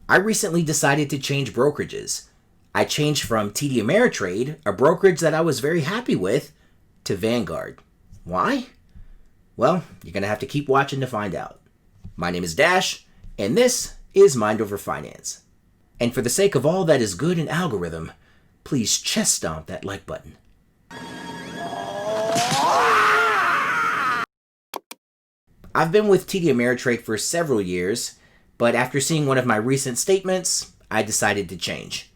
I recently decided to change brokerages. I changed from TD Ameritrade, a brokerage that I was very happy with, to Vanguard. Why? Well, you're going to have to keep watching to find out. My name is Dash, and this is Mind Over Finance. And for the sake of all that is good in algorithm, please chest stomp that like button. I've been with TD Ameritrade for several years, but after seeing one of my recent statements, I decided to change.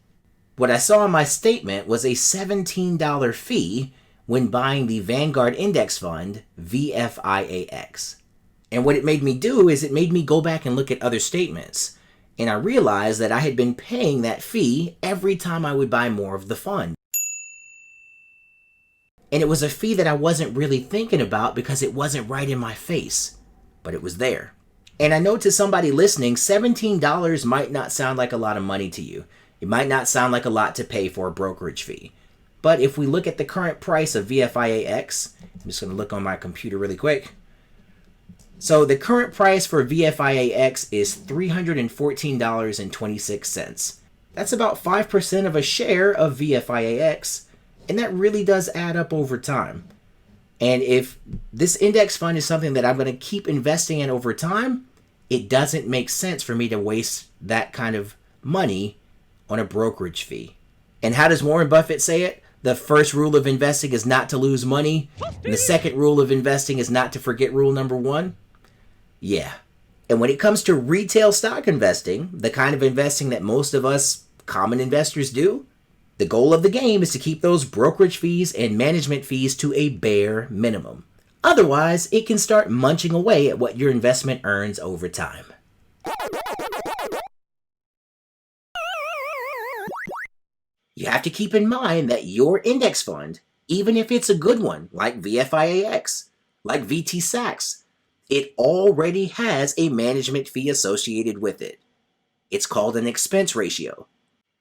What I saw in my statement was a $17 fee when buying the Vanguard Index Fund, VFIAX. And what it made me do is it made me go back and look at other statements. And I realized that I had been paying that fee every time I would buy more of the fund. And it was a fee that I wasn't really thinking about because it wasn't right in my face, but it was there. And I know to somebody listening, $17 might not sound like a lot of money to you. It might not sound like a lot to pay for a brokerage fee. But if we look at the current price of VFIAX, I'm just going to look on my computer really quick. So the current price for VFIAX is $314.26. That's about 5% of a share of VFIAX, and that really does add up over time. And if this index fund is something that I'm going to keep investing in over time, it doesn't make sense for me to waste that kind of money on a brokerage fee. And how does Warren Buffett say it? The first rule of investing is not to lose money. And the second rule of investing is not to forget rule number 1. Yeah. And when it comes to retail stock investing, the kind of investing that most of us common investors do, the goal of the game is to keep those brokerage fees and management fees to a bare minimum. Otherwise, it can start munching away at what your investment earns over time. You have to keep in mind that your index fund, even if it's a good one, like VFIAX, like VT-SAX, it already has a management fee associated with it. It's called an expense ratio.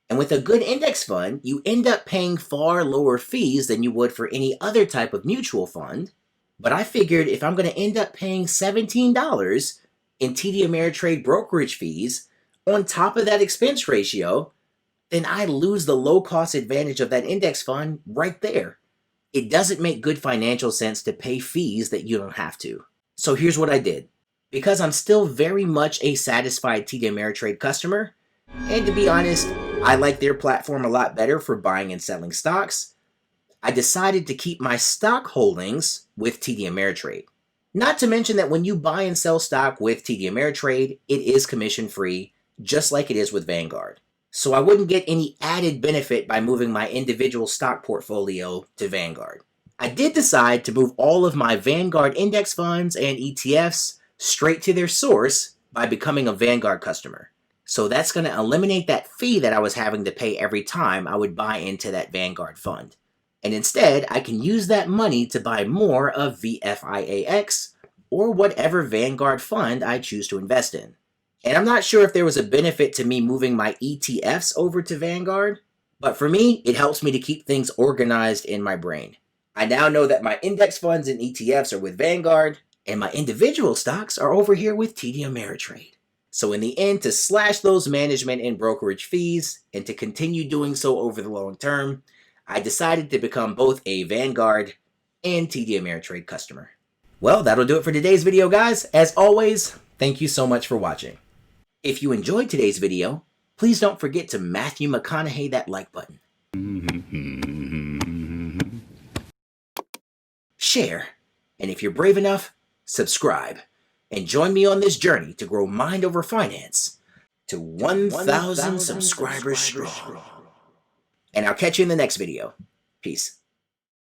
And with a good index fund, you end up paying far lower fees than you would for any other type of mutual fund. But I figured if I'm going to end up paying $17 in TD Ameritrade brokerage fees on top of that expense ratio, then I lose the low-cost advantage of that index fund right there. It doesn't make good financial sense to pay fees that you don't have to. So here's what I did. Because I'm still very much a satisfied TD Ameritrade customer, and to be honest, I like their platform a lot better for buying and selling stocks, I decided to keep my stock holdings with TD Ameritrade. Not to mention that when you buy and sell stock with TD Ameritrade, it is commission-free, just like it is with Vanguard. So I wouldn't get any added benefit by moving my individual stock portfolio to Vanguard. I did decide to move all of my Vanguard index funds and ETFs straight to their source by becoming a Vanguard customer. So that's going to eliminate that fee that I was having to pay every time I would buy into that Vanguard fund. And instead, I can use that money to buy more of VFIAX or whatever Vanguard fund I choose to invest in. And I'm not sure if there was a benefit to me moving my ETFs over to Vanguard, but for me, it helps me to keep things organized in my brain. I now know that my index funds and ETFs are with Vanguard, and my individual stocks are over here with TD Ameritrade. So in the end, to slash those management and brokerage fees, and to continue doing so over the long term, I decided to become both a Vanguard and TD Ameritrade customer. Well, that'll do it for today's video, guys. As always, thank you so much for watching. If you enjoyed today's video, please don't forget to Matthew McConaughey that like button. Share, and if you're brave enough, subscribe, and join me on this journey to grow Mind Over Finance to 1,000 subscribers strong. And I'll catch you in the next video. Peace.